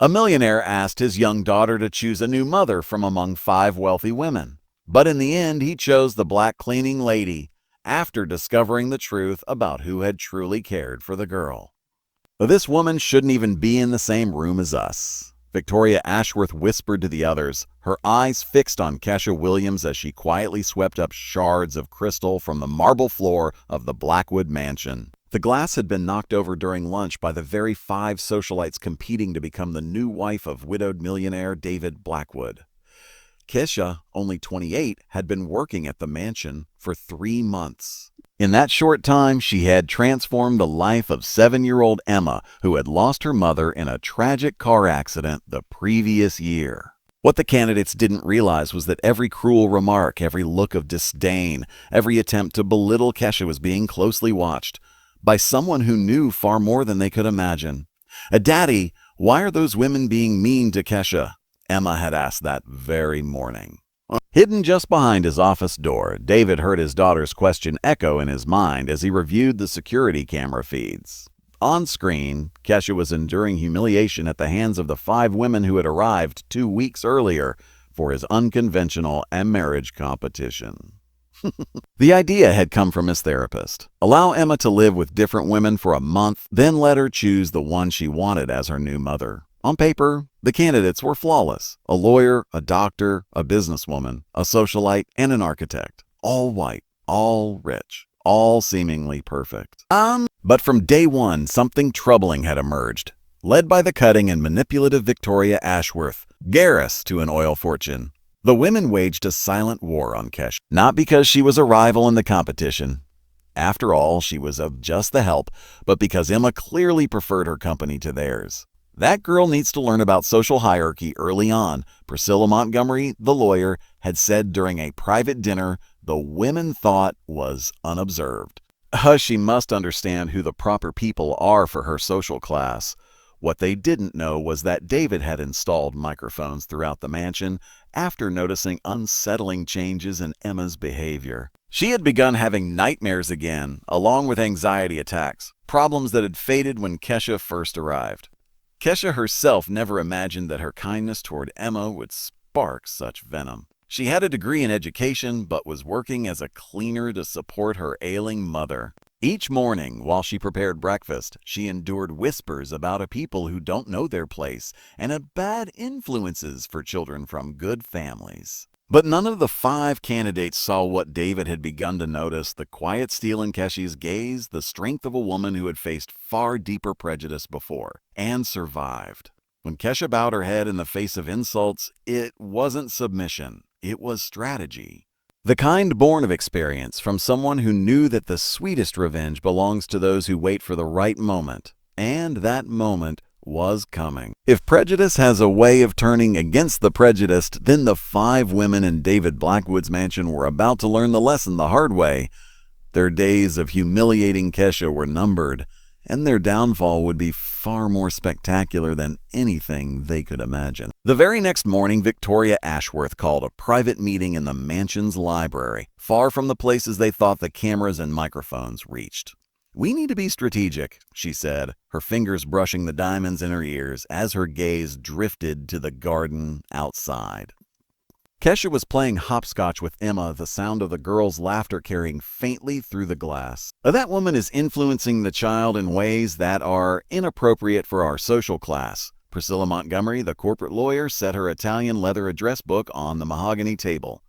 A millionaire asked his young daughter to choose a new mother from among 5 wealthy women. But in the end, he chose the black cleaning lady after discovering the truth about who had truly cared for the girl. "This woman shouldn't even be in the same room as us," Victoria Ashworth whispered to the others, her eyes fixed on Kesha Williams as she quietly swept up shards of crystal from the marble floor of the Blackwood mansion. The glass had been knocked over during lunch by the very 5 socialites competing to become the new wife of widowed millionaire David Blackwood. Kesha, only 28, had been working at the mansion for 3 months. In that short time, she had transformed the life of 7-year-old Emma, who had lost her mother in a tragic car accident the previous year. What the candidates didn't realize was that every cruel remark, every look of disdain, every attempt to belittle Kesha was being closely watched by someone who knew far more than they could imagine. "Daddy, why are those women being mean to Kesha?" Emma had asked that very morning. Hidden just behind his office door, David heard his daughter's question echo in his mind as he reviewed the security camera feeds. On screen, Kesha was enduring humiliation at the hands of the 5 women who had arrived 2 weeks earlier for his unconventional marriage competition. The idea had come from his therapist. Allow Emma to live with different women for a month, then let her choose the one she wanted as her new mother. On paper, the candidates were flawless. A lawyer, a doctor, a businesswoman, a socialite, and an architect. All white, all rich, all seemingly perfect. But from day one, something troubling had emerged. Led by the cutting and manipulative Victoria Ashworth, heiress to an oil fortune, the women waged a silent war on Kesha. Not because she was a rival in the competition. After all, she was of just the help, but because Emma clearly preferred her company to theirs. "That girl needs to learn about social hierarchy early on," Priscilla Montgomery, the lawyer, had said during a private dinner the women thought was unobserved. She must understand who the proper people are for her social class. What they didn't know was that David had installed microphones throughout the mansion after noticing unsettling changes in Emma's behavior. She had begun having nightmares again, along with anxiety attacks, problems that had faded when Kesha first arrived. Kesha herself never imagined that her kindness toward Emma would spark such venom. She had a degree in education, but was working as a cleaner to support her ailing mother. Each morning, while she prepared breakfast, she endured whispers about a people who don't know their place and had bad influences for children from good families. But none of the 5 candidates saw what David had begun to notice: the quiet steel in Kesha's gaze, the strength of a woman who had faced far deeper prejudice before and survived. When Kesha bowed her head in the face of insults, it wasn't submission, it was strategy. The kind born of experience from someone who knew that the sweetest revenge belongs to those who wait for the right moment. And that moment was coming. If prejudice has a way of turning against the prejudiced, then the 5 women in David Blackwood's mansion were about to learn the lesson the hard way. Their days of humiliating Kesha were numbered, and their downfall would be far more spectacular than anything they could imagine. The very next morning, Victoria Ashworth called a private meeting in the mansion's library, far from the places they thought the cameras and microphones reached. "We need to be strategic," she said, her fingers brushing the diamonds in her ears as her gaze drifted to the garden outside. Kesha was playing hopscotch with Emma, the sound of the girl's laughter carrying faintly through the glass. "That woman is influencing the child in ways that are inappropriate for our social class." Priscilla Montgomery, the corporate lawyer, set her Italian leather address book on the mahogany table.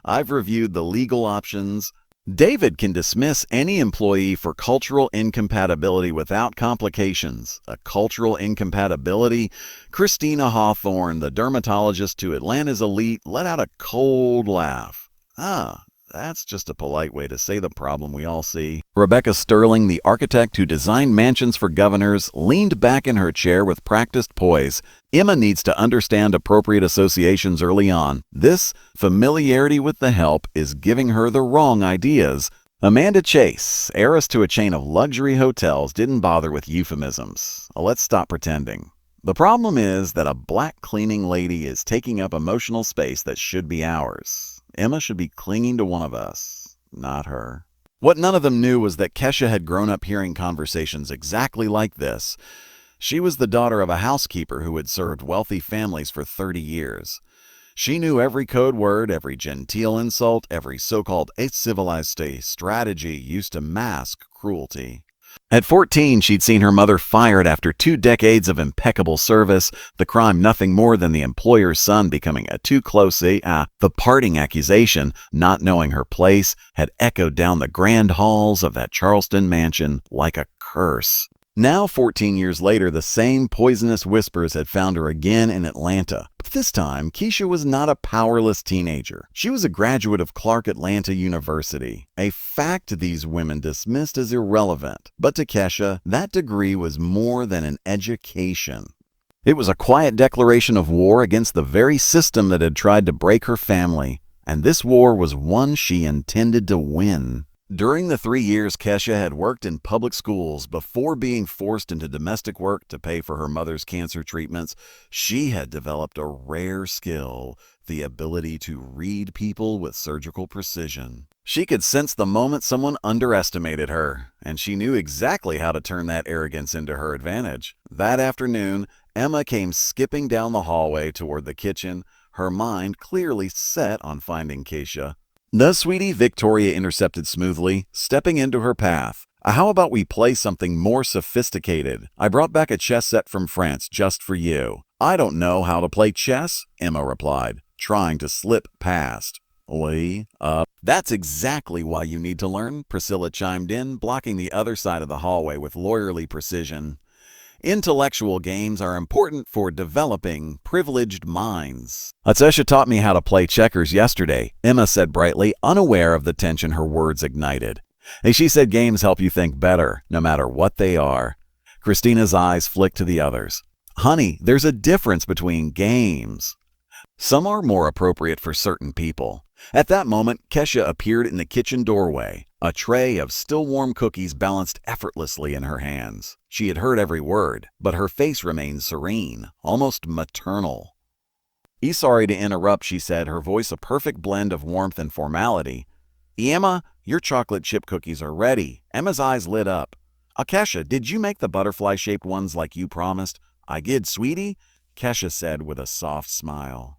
"I've reviewed the legal options. David can dismiss any employee for cultural incompatibility without complications." A cultural incompatibility? Christina Hawthorne, the dermatologist to Atlanta's elite, let out a cold laugh. That's just a polite way to say the problem we all see. Rebecca Sterling, the architect who designed mansions for governors, leaned back in her chair with practiced poise. "Emma needs to understand appropriate associations early on. This familiarity with the help is giving her the wrong ideas." Amanda Chase, heiress to a chain of luxury hotels, didn't bother with euphemisms. Let's stop pretending. "The problem is that a black cleaning lady is taking up emotional space that should be ours. Emma should be clinging to one of us, not her." What none of them knew was that Kesha had grown up hearing conversations exactly like this. She was the daughter of a housekeeper who had served wealthy families for 30 years. She knew every code word, every genteel insult, every so-called civilized strategy used to mask cruelty. At 14, she'd seen her mother fired after 2 decades of impeccable service, the crime nothing more than the employer's son becoming a too close. The parting accusation, not knowing her place, had echoed down the grand halls of that Charleston mansion like a curse. Now, 14 years later, the same poisonous whispers had found her again in Atlanta. But this time, Keisha was not a powerless teenager. She was a graduate of Clark Atlanta University, a fact these women dismissed as irrelevant. But to Kesha, that degree was more than an education. It was a quiet declaration of war against the very system that had tried to break her family. And this war was one she intended to win. During the 3 years Kesha had worked in public schools before being forced into domestic work to pay for her mother's cancer treatments, she had developed a rare skill, the ability to read people with surgical precision. She could sense the moment someone underestimated her, and she knew exactly how to turn that arrogance into her advantage. That afternoon, Emma came skipping down the hallway toward the kitchen, her mind clearly set on finding Keisha. "No, sweetie," Victoria intercepted smoothly, stepping into her path. "How about we play something more sophisticated? I brought back a chess set from France just for you." "I don't know how to play chess," Emma replied, trying to slip past. That's exactly why you need to learn," Priscilla chimed in, blocking the other side of the hallway with lawyerly precision. "Intellectual games are important for developing privileged minds." "Atesha taught me how to play checkers yesterday," Emma said brightly, unaware of the tension her words ignited. "And she said games help you think better, no matter what they are." Christina's eyes flicked to the others. "Honey, there's a difference between games. Some are more appropriate for certain people." At that moment, Kesha appeared in the kitchen doorway, a tray of still-warm cookies balanced effortlessly in her hands. She had heard every word, but her face remained serene, almost maternal. "Sorry to interrupt," she said, her voice a perfect blend of warmth and formality. "Emma, your chocolate chip cookies are ready." Emma's eyes lit up. "Kesha, did you make the butterfly-shaped ones like you promised?" "I did, sweetie," Kesha said with a soft smile.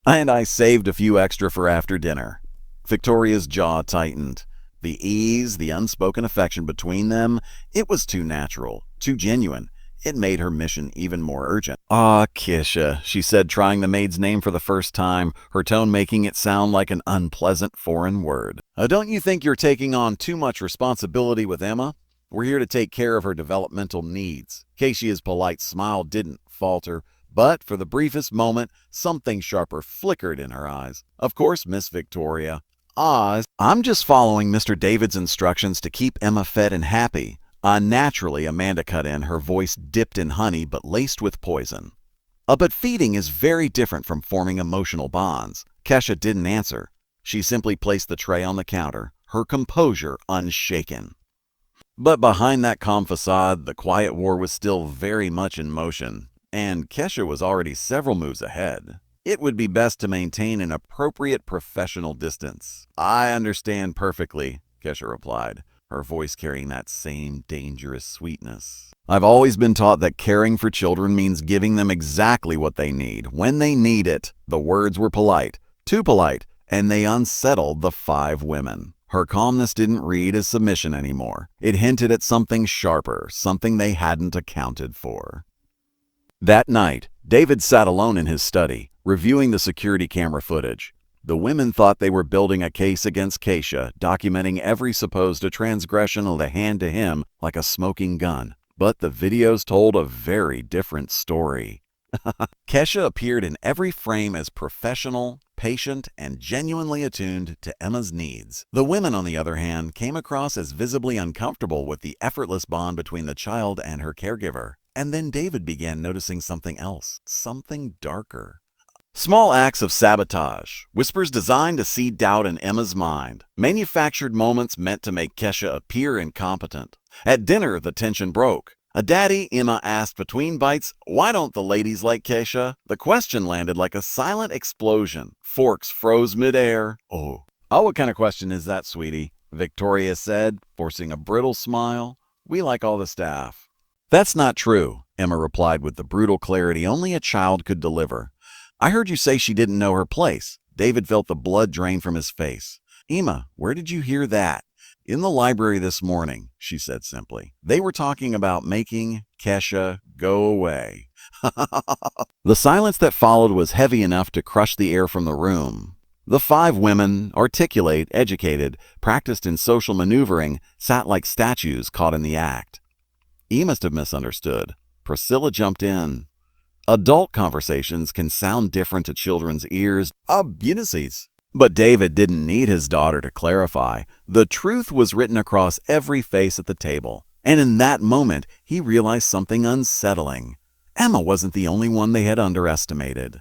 "And I saved a few extra for after dinner." Victoria's jaw tightened. The ease, the unspoken affection between them, it was too natural, too genuine. It made her mission even more urgent. Keisha," she said, trying the maid's name for the first time, her tone making it sound like an unpleasant foreign word. "Don't you think you're taking on too much responsibility with Emma? We're here to take care of her developmental needs." Keisha's polite smile didn't falter, but for the briefest moment, something sharper flickered in her eyes. "Of course, Miss Victoria." I'm just following Mr. David's instructions to keep Emma fed and happy." Naturally, Amanda cut in, her voice dipped in honey but laced with poison. But feeding is very different from forming emotional bonds." Kesha didn't answer. She simply placed the tray on the counter, her composure unshaken. But behind that calm facade, the quiet war was still very much in motion, and Kesha was already several moves ahead. It would be best to maintain an appropriate professional distance. "I understand perfectly," Kesha replied, her voice carrying that same dangerous sweetness. "I've always been taught that caring for children means giving them exactly what they need, when they need it." The words were polite, too polite, and they unsettled the 5 women. Her calmness didn't read as submission anymore. It hinted at something sharper, something they hadn't accounted for. That night, David sat alone in his study, reviewing the security camera footage. The women thought they were building a case against Keisha, documenting every supposed transgression of the hand to him like a smoking gun. But the videos told a very different story. Kesha appeared in every frame as professional, patient, and genuinely attuned to Emma's needs. The women, on the other hand, came across as visibly uncomfortable with the effortless bond between the child and her caregiver. And then David began noticing something else, something darker. Small acts of sabotage, whispers designed to seed doubt in Emma's mind, manufactured moments meant to make Kesha appear incompetent. At dinner, the tension broke. "Daddy," Emma asked between bites, "why don't the ladies like Keisha?" The question landed like a silent explosion. Forks froze midair. What kind of question is that, sweetie?" Victoria said, forcing a brittle smile. "We like all the staff." "That's not true." Emma replied with the brutal clarity only a child could deliver. I heard you say she didn't know her place. David felt the blood drain from his face. Emma, where did you hear that? In the library this morning, she said simply. They were talking about making Kesha go away. The silence that followed was heavy enough to crush the air from the room. The 5 women, articulate, educated, practiced in social maneuvering, sat like statues caught in the act. E must have misunderstood. Priscilla jumped in. Adult conversations can sound different to children's ears. Ulysses. But David didn't need his daughter to clarify. The truth was written across every face at the table. And in that moment, he realized something unsettling. Emma wasn't the only one they had underestimated.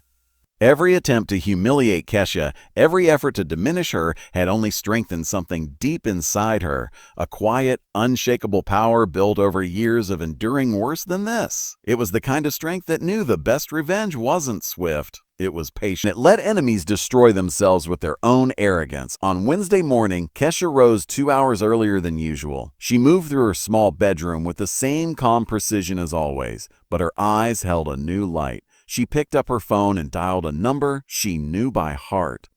Every attempt to humiliate Kesha, every effort to diminish her had only strengthened something deep inside her, a quiet, unshakable power built over years of enduring worse than this. It was the kind of strength that knew the best revenge wasn't swift. It was patient. It let enemies destroy themselves with their own arrogance. On Wednesday morning, Kesha rose 2 hours earlier than usual. She moved through her small bedroom with the same calm precision as always, but her eyes held a new light. She picked up her phone and dialed a number she knew by heart.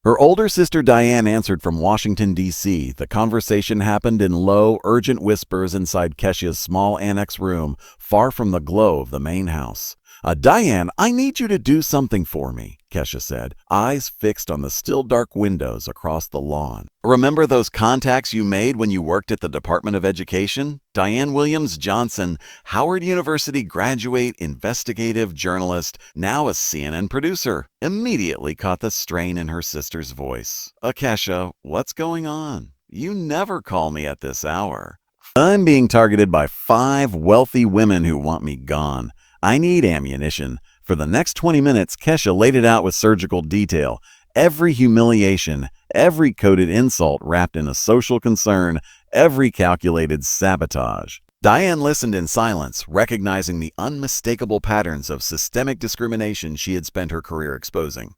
Her older sister Diane answered from Washington, D.C. The conversation happened in low, urgent whispers inside Kesha's small annex room, far from the glow of the main house. Diane, I need you to do something for me, Kesha said, eyes fixed on the still dark windows across the lawn. Remember those contacts you made when you worked at the Department of Education? Diane Williams Johnson, Howard University graduate, investigative journalist, now a CNN producer, immediately caught the strain in her sister's voice. Kesha, what's going on? You never call me at this hour. I'm being targeted by 5 wealthy women who want me gone. I need ammunition. For the next 20 minutes, Kesha laid it out with surgical detail. Every humiliation, every coded insult wrapped in a social concern, every calculated sabotage. Diane listened in silence, recognizing the unmistakable patterns of systemic discrimination she had spent her career exposing.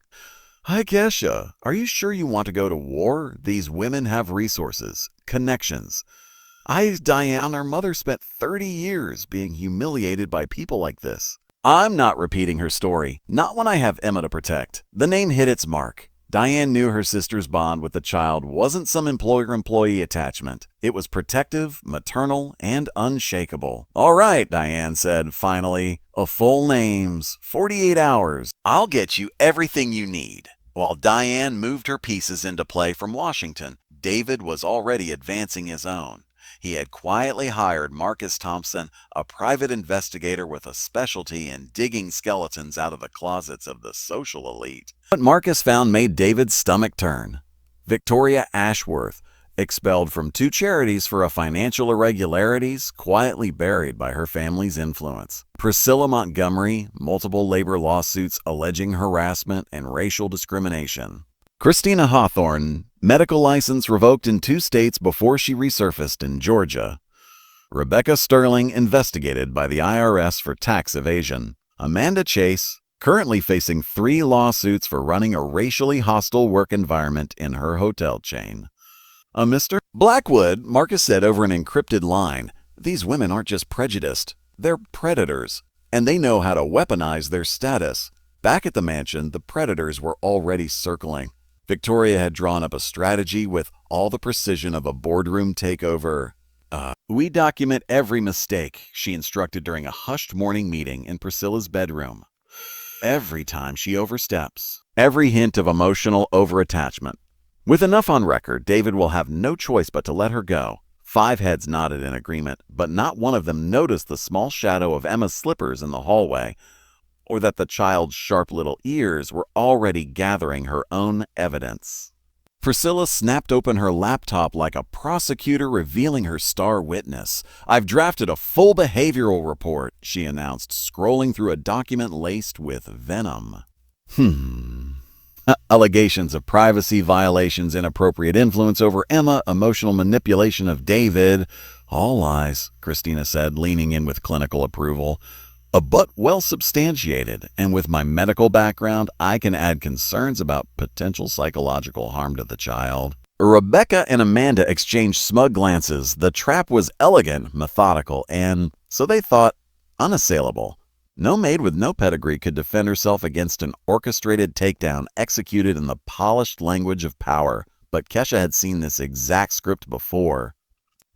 Hi, Kesha. Are you sure you want to go to war? These women have resources, connections. Diane, our mother spent 30 years being humiliated by people like this. I'm not repeating her story, not when I have Emma to protect. The name hit its mark. Diane knew her sister's bond with the child wasn't some employer-employee attachment. It was protective, maternal, and unshakable. All right, Diane said, finally. A full names, 48 hours. I'll get you everything you need. While Diane moved her pieces into play from Washington, David was already advancing his own. He had quietly hired Marcus Thompson, a private investigator with a specialty in digging skeletons out of the closets of the social elite. What Marcus found made David's stomach turn. Victoria Ashworth, expelled from 2 charities for a financial irregularities, quietly buried by her family's influence. Priscilla Montgomery, multiple labor lawsuits alleging harassment and racial discrimination. Christina Hawthorne, medical license revoked in 2 states before she resurfaced in Georgia. Rebecca Sterling, investigated by the IRS for tax evasion. Amanda Chase, currently facing 3 lawsuits for running a racially hostile work environment in her hotel chain. Mr. Blackwood, Marcus said over an encrypted line, these women aren't just prejudiced, they're predators, and they know how to weaponize their status. Back at the mansion, the predators were already circling. Victoria had drawn up a strategy with all the precision of a boardroom takeover. We document every mistake, she instructed during a hushed morning meeting in Priscilla's bedroom. Every time she oversteps, every hint of emotional overattachment. With enough on record, David will have no choice but to let her go. 5 heads nodded in agreement, but not one of them noticed the small shadow of Emma's slippers in the hallway, or that the child's sharp little ears were already gathering her own evidence. Priscilla snapped open her laptop like a prosecutor revealing her star witness. I've drafted a full behavioral report, she announced, scrolling through a document laced with venom. Allegations of privacy violations, inappropriate influence over Emma, emotional manipulation of David. All lies, Christina said, leaning in with clinical approval. But well substantiated, and with my medical background, I can add concerns about potential psychological harm to the child. Rebecca and Amanda exchanged smug glances. The trap was elegant, methodical, and, so they thought, unassailable. No maid with no pedigree could defend herself against an orchestrated takedown executed in the polished language of power, but Kesha had seen this exact script before.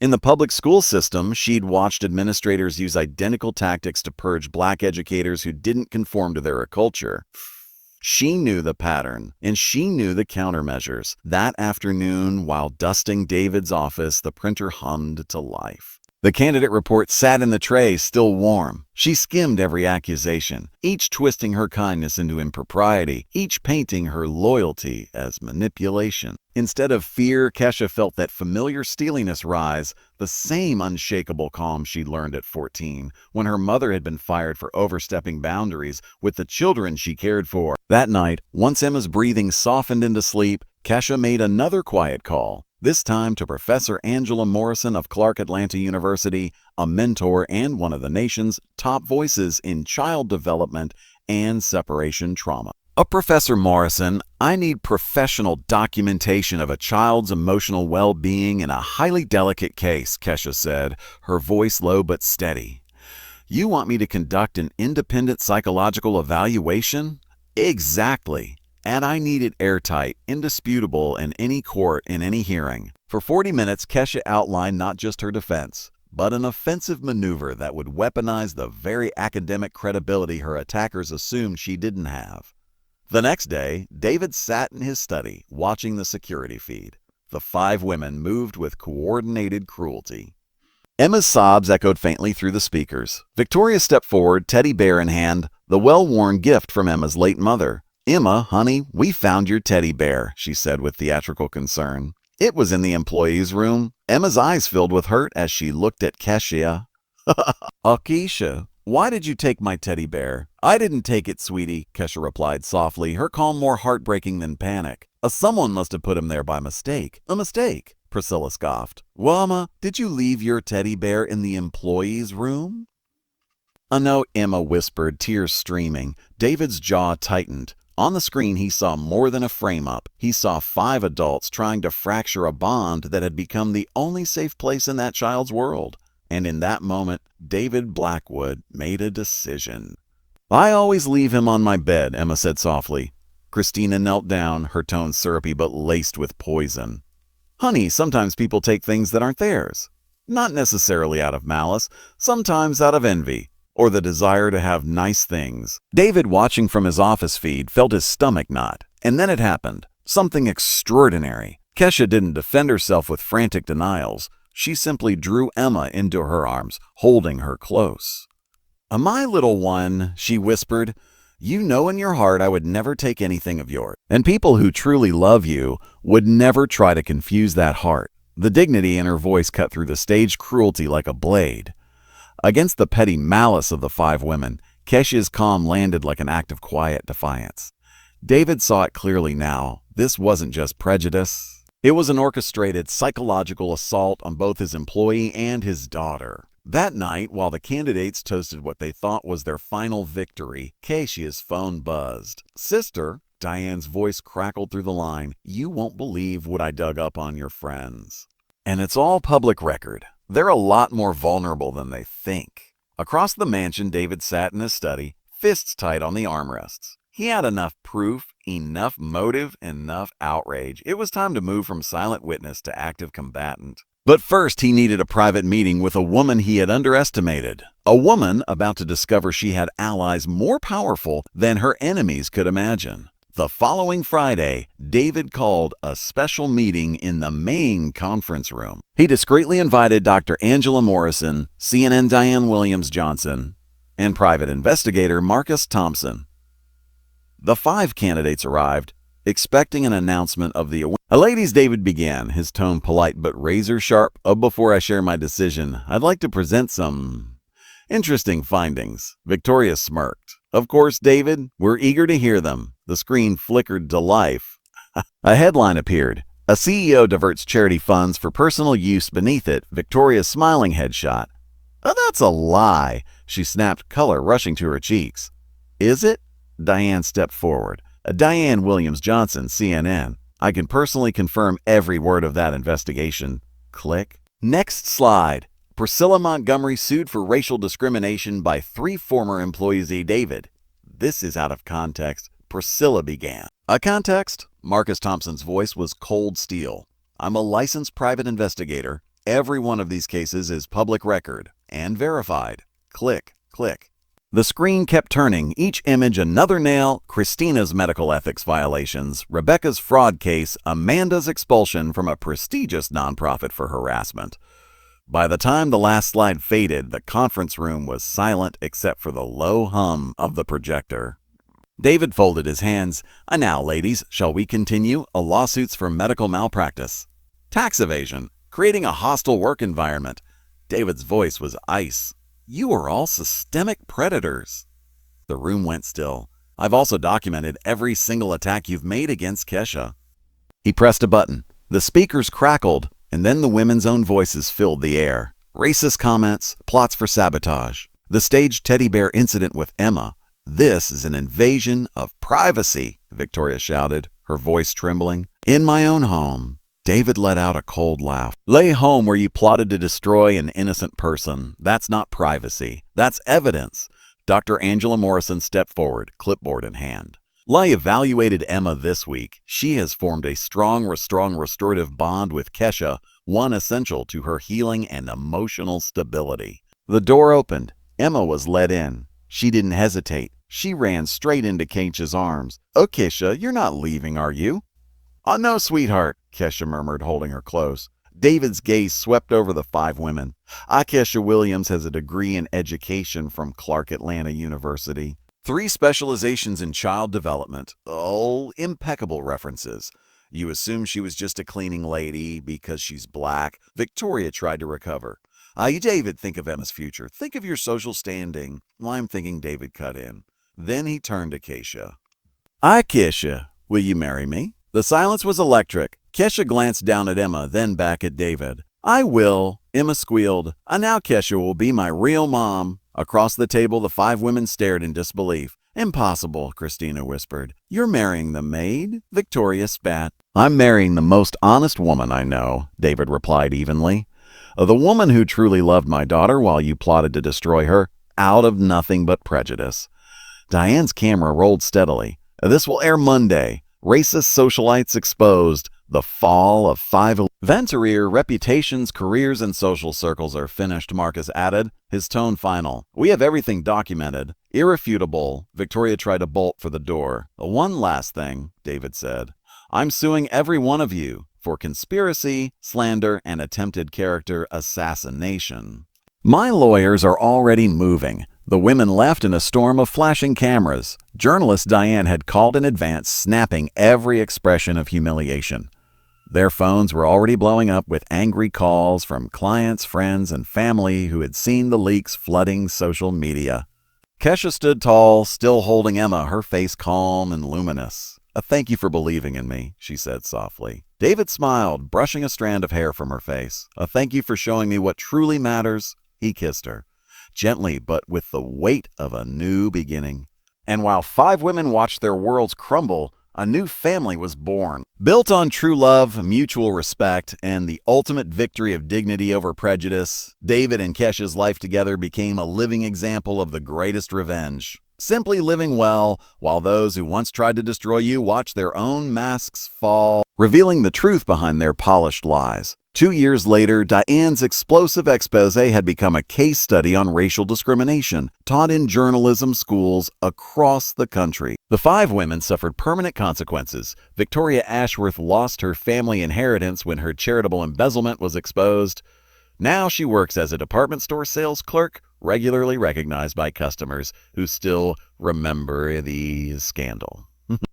In the public school system, she'd watched administrators use identical tactics to purge black educators who didn't conform to their culture. She knew the pattern, and she knew the countermeasures. That afternoon, while dusting David's office, the printer hummed to life. The candidate report sat in the tray, still warm. She skimmed every accusation, each twisting her kindness into impropriety, each painting her loyalty as manipulation. Instead of fear, Kesha felt that familiar steeliness rise, the same unshakable calm she'd learned at 14, when her mother had been fired for overstepping boundaries with the children she cared for. That night, once Emma's breathing softened into sleep, Kesha made another quiet call. This time to Professor Angela Morrison of Clark Atlanta University, a mentor and one of the nation's top voices in child development and separation trauma. Professor Morrison, I need professional documentation of a child's emotional well-being in a highly delicate case, Kesha said, her voice low but steady. You want me to conduct an independent psychological evaluation? Exactly. And I need it airtight, indisputable in any court, in any hearing. For 40 minutes, Kesha outlined not just her defense, but an offensive maneuver that would weaponize the very academic credibility her attackers assumed she didn't have. The next day, David sat in his study, watching the security feed. The 5 women moved with coordinated cruelty. Emma's sobs echoed faintly through the speakers. Victoria stepped forward, teddy bear in hand, the well-worn gift from Emma's late mother. Emma, honey, we found your teddy bear, she said with theatrical concern. It was in the employee's room. Emma's eyes filled with hurt as she looked at Kesha. Keisha, why did you take my teddy bear? I didn't take it, sweetie, Kesha replied softly, her calm more heartbreaking than panic. Someone must have put him there by mistake. A mistake, Priscilla scoffed. Well, Emma, did you leave your teddy bear in the employee's room? No, Emma whispered, tears streaming. David's jaw tightened. On the screen, he saw more than a frame-up. He saw 5 adults trying to fracture a bond that had become the only safe place in that child's world. And in that moment, David Blackwood made a decision. I always leave him on my bed, Emma said softly. Christina knelt down, her tone syrupy but laced with poison. Honey, sometimes people take things that aren't theirs. Not necessarily out of malice, sometimes out of envy, or the desire to have nice things. David, watching from his office feed, felt his stomach knot. And then it happened. Something extraordinary. Kesha didn't defend herself with frantic denials. She simply drew Emma into her arms, holding her close. My little one, she whispered, you know in your heart I would never take anything of yours. And people who truly love you would never try to confuse that heart. The dignity in her voice cut through the staged cruelty like a blade. Against the petty malice of the 5 women, Kesha's calm landed like an act of quiet defiance. David saw it clearly now. This wasn't just prejudice. It was an orchestrated psychological assault on both his employee and his daughter. That night, while the candidates toasted what they thought was their final victory, Kesha's phone buzzed. Sister, Diane's voice crackled through the line, you won't believe what I dug up on your friends. And it's all public record. They're a lot more vulnerable than they think. Across the mansion, David sat in his study, fists tight on the armrests. He had enough proof, enough motive, enough outrage. It was time to move from silent witness to active combatant. But first, he needed a private meeting with a woman he had underestimated. A woman about to discover she had allies more powerful than her enemies could imagine. The following Friday, David called a special meeting in the main conference room. He discreetly invited Dr. Angela Morrison, CNN Diane Williams-Johnson, and private investigator Marcus Thompson. The 5 candidates arrived, expecting an announcement of the Ladies, David began, his tone polite but razor-sharp. Before I share my decision, I'd like to present some interesting findings. Victoria smirked. Of course, David, we're eager to hear them. The screen flickered to life. A headline appeared. A CEO diverts charity funds for personal use. Beneath it, Victoria's smiling headshot. That's a lie, she snapped, color rushing to her cheeks. Is it? Diane stepped forward. Diane Williams-Johnson, CNN. I can personally confirm every word of that investigation. Click. Next slide. Priscilla Montgomery sued for racial discrimination by 3 former employees. David. This is out of context. Priscilla began. A context? Marcus Thompson's voice was cold steel. I'm a licensed private investigator. Every one of these cases is public record and verified. Click, click. The screen kept turning, each image another nail: Christina's medical ethics violations, Rebecca's fraud case, Amanda's expulsion from a prestigious nonprofit for harassment. By the time the last slide faded, the conference room was silent except for the low hum of the projector. David folded his hands. Now, ladies, shall we continue? Lawsuits for medical malpractice, tax evasion, creating a hostile work environment. David's voice was ice. You are all systemic predators. The room went still. I've also documented every single attack you've made against Kesha. He pressed a button. The speakers crackled, and then the women's own voices filled the air. Racist comments, plots for sabotage, the staged teddy bear incident with Emma. This is an invasion of privacy, Victoria shouted, her voice trembling. In my own home. David let out a cold laugh. Lay home where you plotted to destroy an innocent person. That's not privacy. That's evidence. Dr. Angela Morrison stepped forward, clipboard in hand. I evaluated Emma this week. She has formed a strong restorative bond with Kesha, one essential to her healing and emotional stability. The door opened. Emma was led in. She didn't hesitate. She ran straight into Kesha's arms. Oh, Kesha, you're not leaving, are you? Oh, no, sweetheart, Kesha murmured, holding her close. David's gaze swept over the 5 women. Kesha Williams has a degree in education from Clark Atlanta University. 3 specializations in child development. Oh, impeccable references. You assume she was just a cleaning lady because she's black. Victoria tried to recover. David, think of Emma's future. Think of your social standing. I'm thinking David cut in. Then he turned to Kesha. Kesha, will you marry me? The silence was electric. Kesha glanced down at Emma, then back at David. I will, Emma squealed. Now Kesha will be my real mom. Across the table, the 5 women stared in disbelief. Impossible, Christina whispered. You're marrying the maid? Victoria spat. I'm marrying the most honest woman I know, David replied evenly. The woman who truly loved my daughter while you plotted to destroy her, out of nothing but prejudice. Diane's camera rolled steadily. This will air Monday. Racist socialites exposed. The fall of 5 Ventureer reputations, careers, and social circles are finished, Marcus added, his tone final. We have everything documented. Irrefutable. Victoria tried to bolt for the door. One last thing, David said. I'm suing every one of you for conspiracy, slander, and attempted character assassination. My lawyers are already moving. The women left in a storm of flashing cameras. Journalist Diane had called in advance, snapping every expression of humiliation. Their phones were already blowing up with angry calls from clients, friends, and family who had seen the leaks flooding social media. Kesha stood tall, still holding Emma, her face calm and luminous. Thank you for believing in me, she said softly. David smiled, brushing a strand of hair from her face. Thank you for showing me what truly matters. He kissed her. Gently, but with the weight of a new beginning. And while 5 women watched their worlds crumble, a new family was born. Built on true love, mutual respect, and the ultimate victory of dignity over prejudice, David and Kesha's life together became a living example of the greatest revenge. Simply living well, while those who once tried to destroy you watch their own masks fall, revealing the truth behind their polished lies. 2 years later, Diane's explosive expose had become a case study on racial discrimination, taught in journalism schools across the country. The 5 women suffered permanent consequences. Victoria Ashworth lost her family inheritance when her charitable embezzlement was exposed. Now she works as a department store sales clerk, regularly recognized by customers who still remember the scandal.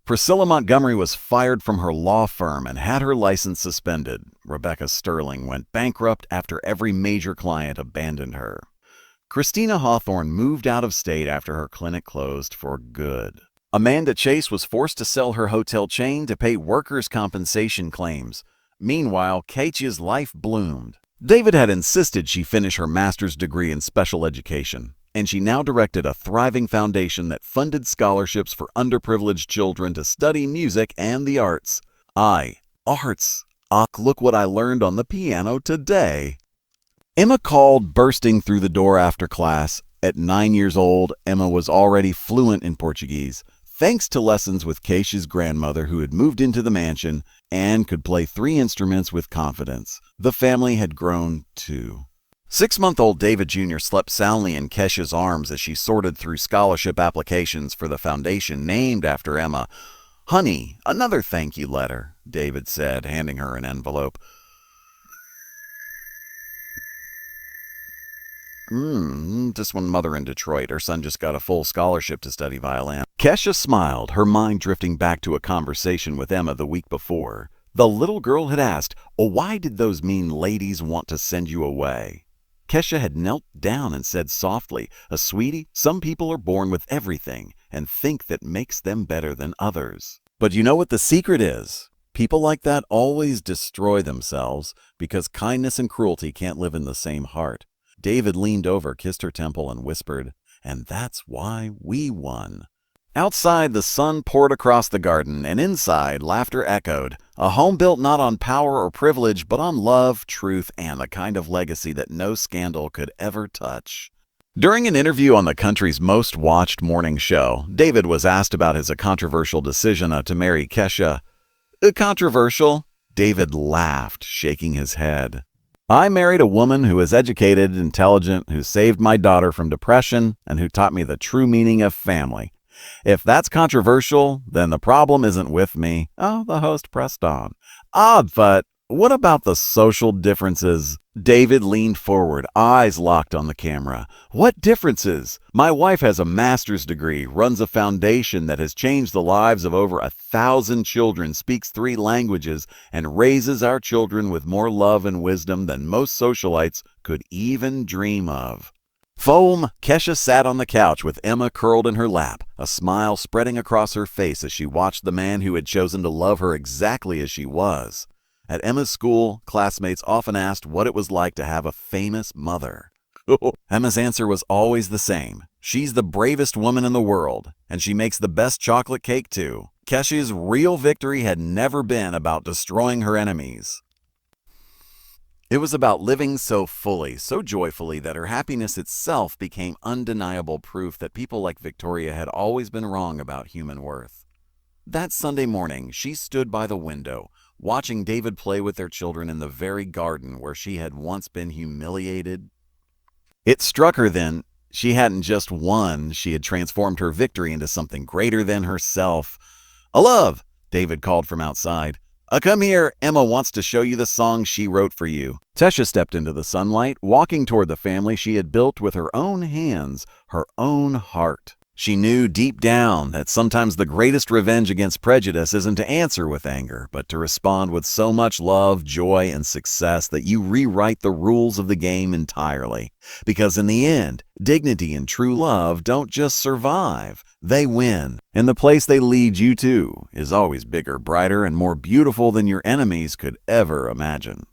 Priscilla Montgomery was fired from her law firm and had her license suspended. Rebecca Sterling went bankrupt after every major client abandoned her. Christina Hawthorne moved out of state after her clinic closed for good. Amanda Chase was forced to sell her hotel chain to pay workers' compensation claims. Meanwhile, Keisha's life bloomed. David had insisted she finish her master's degree in special education, and she now directed a thriving foundation that funded scholarships for underprivileged children to study music and the arts. Arts. Look what I learned on the piano today. Emma called, bursting through the door after class. At 9 years old, Emma was already fluent in Portuguese, thanks to lessons with Keisha's grandmother, who had moved into the mansion and could play 3 instruments with confidence. The family had grown too. 6-month-old David Jr. slept soundly in Keisha's arms as she sorted through scholarship applications for the foundation named after Emma. "Honey, another thank you letter," David said, handing her an envelope. This one, mother in Detroit. Her son just got a full scholarship to study violin. Keisha smiled, her mind drifting back to a conversation with Emma the week before. The little girl had asked, "Why did those mean ladies want to send you away?" Keisha had knelt down and said softly, "Sweetie, some people are born with everything and think that makes them better than others. But you know what the secret is? People like that always destroy themselves because kindness and cruelty can't live in the same heart." David leaned over, kissed her temple, and whispered, "And that's why we won." Outside, the sun poured across the garden, and inside, laughter echoed. A home built not on power or privilege, but on love, truth, and the kind of legacy that no scandal could ever touch. During an interview on the country's most watched morning show, David was asked about his controversial decision to marry Keisha. Controversial? David laughed, shaking his head. "I married a woman who is educated, intelligent, who saved my daughter from depression, and who taught me the true meaning of family. If that's controversial, then the problem isn't with me." Oh, the host pressed on. But what about the social differences?" David leaned forward, eyes locked on the camera. "What differences? My wife has a master's degree, runs a foundation that has changed the lives of over 1,000 children, speaks 3 languages, and raises our children with more love and wisdom than most socialites could even dream of." Foam! Keisha sat on the couch with Emma curled in her lap, a smile spreading across her face as she watched the man who had chosen to love her exactly as she was. At Emma's school, classmates often asked what it was like to have a famous mother. Emma's answer was always the same. "She's the bravest woman in the world, and she makes the best chocolate cake too." Keisha's real victory had never been about destroying her enemies. It was about living so fully, so joyfully, that her happiness itself became undeniable proof that people like Victoria had always been wrong about human worth. That Sunday morning, she stood by the window, watching David play with their children in the very garden where she had once been humiliated. It struck her then, she hadn't just won, she had transformed her victory into something greater than herself. "Love," David called from outside. Come here, Emma wants to show you the song she wrote for you." Tesha stepped into the sunlight, walking toward the family she had built with her own hands, her own heart. She knew deep down that sometimes the greatest revenge against prejudice isn't to answer with anger, but to respond with so much love, joy, and success that you rewrite the rules of the game entirely. Because in the end, dignity and true love don't just survive, they win. And the place they lead you to is always bigger, brighter, and more beautiful than your enemies could ever imagine.